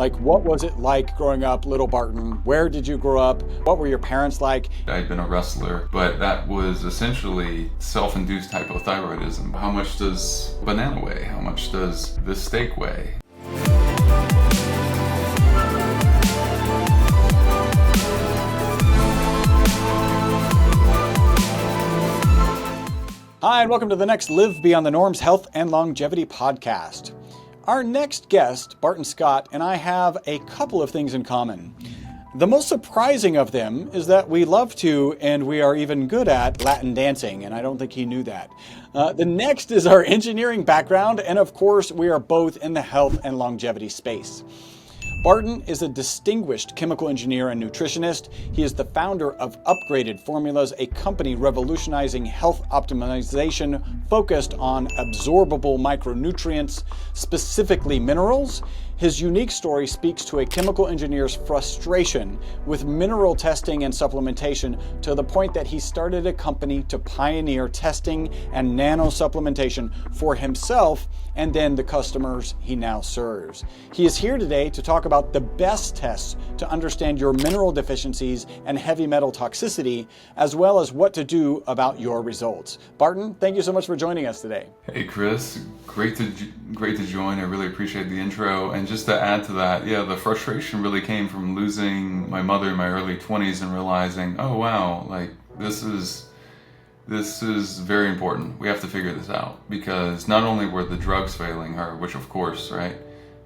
Like, what was it like growing up, little Barton? Where did you grow up? What were your parents like? I'd been a wrestler, but that was essentially self-induced hypothyroidism. How much does banana weigh? How much does this steak weigh? Hi, and welcome to the next Live Beyond the Norms Health and Longevity podcast. Our next guest, Barton Scott, and I have a couple of things in common. The most surprising of them is that we love to, and we are even good at, Latin dancing, and I don't think he knew that. The next is our engineering background, and of course, we are both in the health and longevity space. Barton is a distinguished chemical engineer and nutritionist. He is the founder of Upgraded Formulas, a company revolutionizing health optimization focused on absorbable micronutrients, specifically minerals. His unique story speaks to a chemical engineer's frustration with mineral testing and supplementation to the point that he started a company to pioneer testing and nano supplementation for himself and then the customers he now serves. He is here today to talk about the best tests to understand your mineral deficiencies and heavy metal toxicity, as well as what to do about your results. Barton, thank you so much for joining us today. Hey Chris, great to join. I really appreciate the intro. And just to add to that, the frustration really came from losing my mother in my early 20s and realizing, oh wow, like this is very important. We have to figure this out, because not only were the drugs failing her, which of course, right,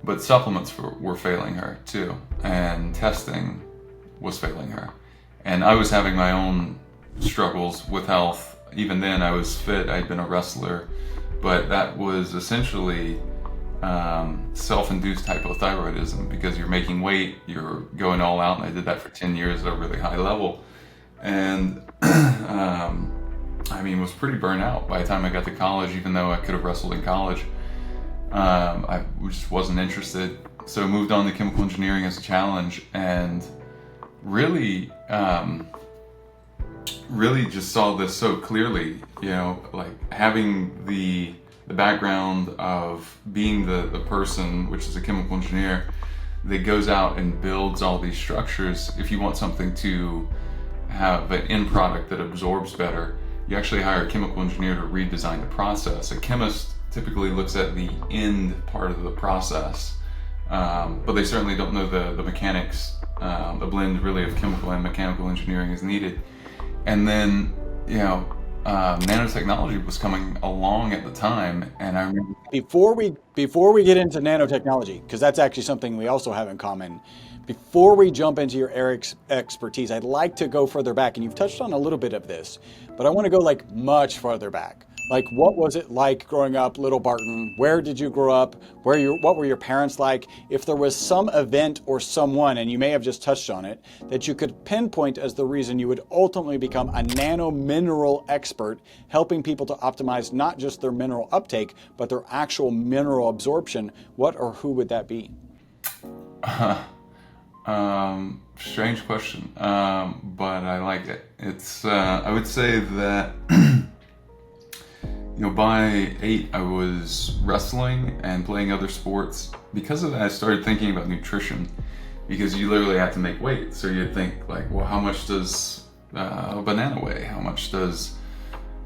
but supplements were failing her too, and testing was failing her. And I was having my own struggles with health. Even then I was fit, I'd been a wrestler, but that was essentially self-induced hypothyroidism, because you're making weight, you're going all out, and I did that for 10 years at a really high level. And was pretty burnt out by the time I got to college, even though I could have wrestled in college. I just wasn't interested. So I moved on to chemical engineering as a challenge, and really just saw this so clearly, like having the background of being the person, which is a chemical engineer, that goes out and builds all these structures. If you want something to have an end product that absorbs better, you actually hire a chemical engineer to redesign the process. A chemist typically looks at the end part of the process, but they certainly don't know the mechanics. The blend really of chemical and mechanical engineering is needed. And then, nanotechnology was coming along at the time, and I remember... Before we get into nanotechnology, because that's actually something we also have in common, before we jump into your Eric's expertise, I'd like to go further back, and you've touched on a little bit of this, but I want to go like much farther back. Like, what was it like growing up, little Barton? Where did you grow up? What were your parents like? If there was some event or someone, and you may have just touched on it, that you could pinpoint as the reason you would ultimately become a nano mineral expert, helping people to optimize not just their mineral uptake, but their actual mineral absorption, what or who would that be? Strange question, but I like it. It's, I would say that, by 8, I was wrestling and playing other sports. Because of that, I started thinking about nutrition, because you literally have to make weight. So you'd think like, well, how much does a banana weigh? How much does,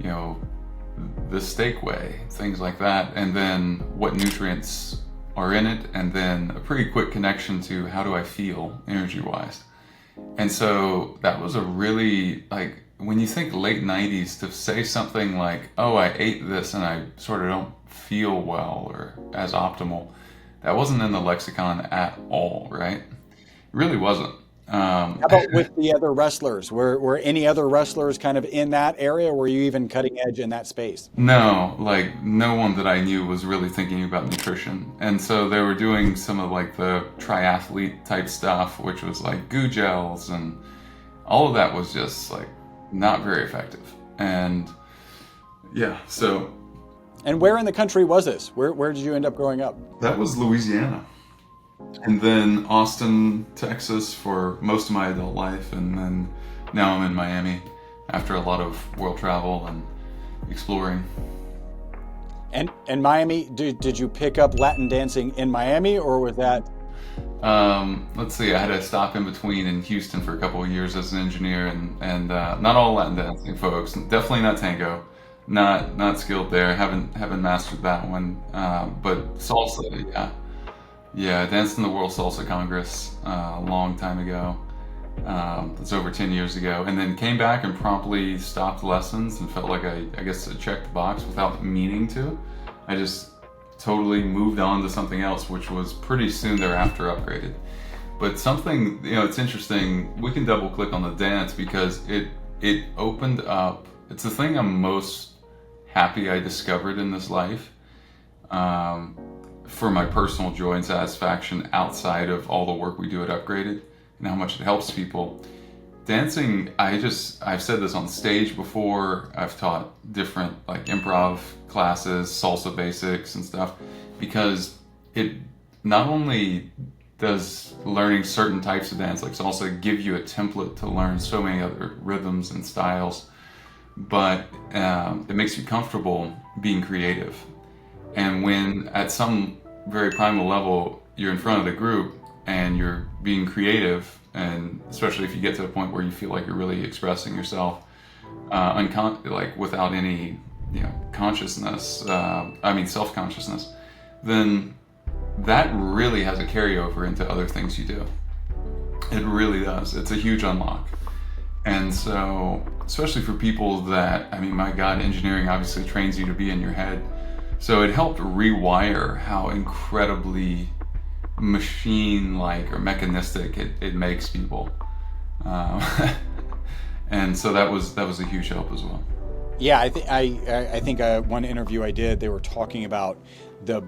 the steak weigh? Things like that. And then what nutrients are in it, and then a pretty quick connection to how do I feel energy-wise. And so that was a really, like, when you think late 90s, to say something like, oh, I ate this and I sort of don't feel well or as optimal, that wasn't in the lexicon at all, right? It really wasn't. How about with the other wrestlers? Were any other wrestlers kind of in that area? Were you even cutting edge in that space? No, like no one that I knew was really thinking about nutrition. And so they were doing some of like the triathlete type stuff, which was like goo gels, and all of that was just like not very effective. And so. And where in the country was this? Where did you end up growing up? That was Louisiana. And then Austin, Texas for most of my adult life, and then now I'm in Miami after a lot of world travel and exploring. And Miami, did you pick up Latin dancing in Miami, or was that Let's see. I had a stop in between in Houston for a couple of years as an engineer, and not all Latin dancing, folks. Definitely not tango. Not skilled there. Haven't mastered that one. But salsa, yeah, yeah. I danced in the World Salsa Congress a long time ago. That's over 10 years ago, and then came back and promptly stopped lessons and felt like I guess I checked the box without meaning to. I just totally moved on to something else, which was pretty soon thereafter upgraded. But something, it's interesting. We can double click on the dance because it opened up. It's the thing I'm most happy I discovered in this life, for my personal joy and satisfaction outside of all the work we do at Upgraded and how much it helps people. Dancing, I've said this on stage before. I've taught different like improv classes, salsa basics and stuff, because it not only does learning certain types of dance like salsa give you a template to learn so many other rhythms and styles, but it makes you comfortable being creative. And when at some very primal level you're in front of the group and you're being creative, and especially if you get to a point where you feel like you're really expressing yourself, like without any consciousness, self-consciousness, then that really has a carryover into other things you do. It really does. It's a huge unlock. And so, especially for people that, my God, engineering obviously trains you to be in your head. So it helped rewire how incredibly machine-like or mechanistic it makes people. And so that was a huge help as well. Yeah, I think one interview I did, they were talking about the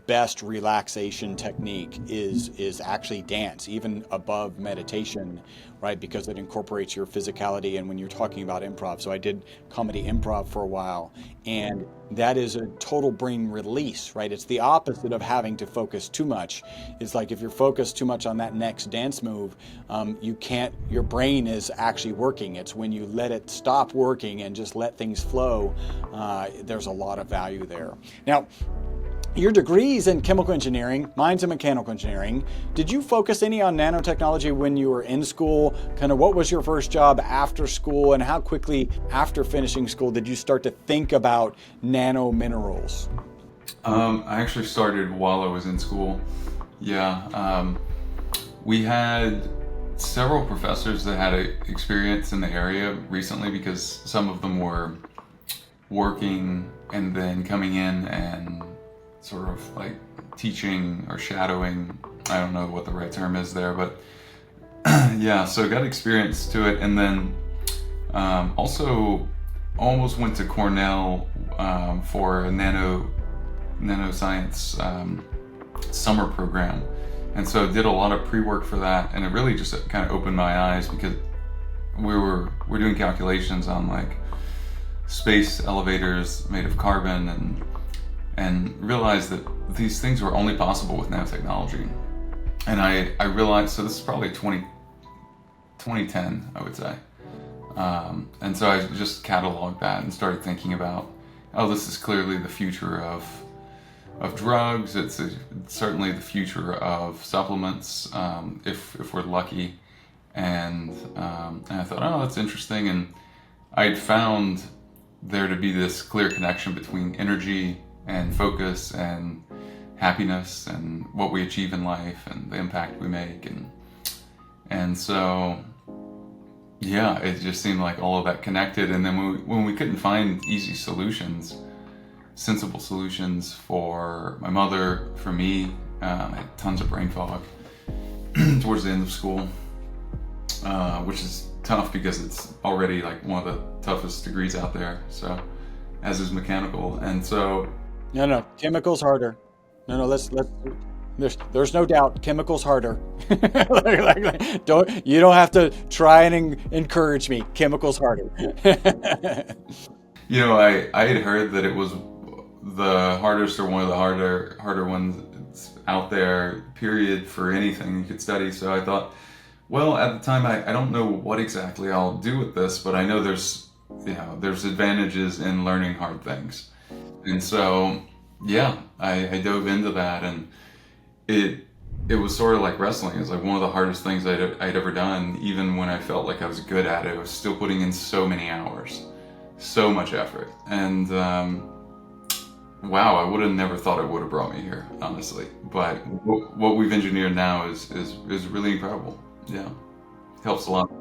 best relaxation technique is actually dance, even above meditation, right? Because it incorporates your physicality. And when you're talking about improv, so I did comedy improv for a while, and that is a total brain release, right? It's the opposite of having to focus too much. It's like if you're focused too much on that next dance move, your brain is actually working. It's when you let it stop working and just let things flow, there's a lot of value there. Now, your degree's in chemical engineering, mine's in mechanical engineering. Did you focus any on nanotechnology when you were in school? Kind of what was your first job after school, and how quickly after finishing school did you start to think about nano minerals? I actually started while I was in school. Yeah. We had several professors that had experience in the area recently, because some of them were working and then coming in and sort of like teaching or shadowing. I don't know what the right term is there, but yeah, so got experience to it. And then also almost went to Cornell for a nanoscience summer program. And so did a lot of pre-work for that, and it really just kind of opened my eyes, because we're doing calculations on like space elevators made of carbon, and realized that these things were only possible with nanotechnology. And I realized, so this is probably 2010, I would say. And so I just cataloged that and started thinking about, this is clearly the future of drugs. It's certainly the future of supplements, if we're lucky. And I thought, that's interesting. And I'd found there to be this clear connection between energy and focus and happiness and what we achieve in life and the impact we make, and so yeah, it just seemed like all of that connected. And then when we couldn't find easy solutions, sensible solutions for my mother, for me, I had tons of brain fog towards the end of school, which is tough because it's already like one of the toughest degrees out there, so as is mechanical. And so No, chemicals harder. No, there's no doubt, chemicals harder. You don't have to try and encourage me. Chemicals harder. I had heard that it was the hardest, or one of the harder ones out there, period, for anything you could study. So I thought, well, at the time, I don't know what exactly I'll do with this, but I know there's advantages in learning hard things. And so, yeah, I dove into that, and it it was sort of like wrestling. It was like one of the hardest things I'd ever done. Even when I felt like I was good at it, I was still putting in so many hours, so much effort. And wow, I would have never thought it would have brought me here, honestly. But what we've engineered now is really incredible. Yeah, helps a lot.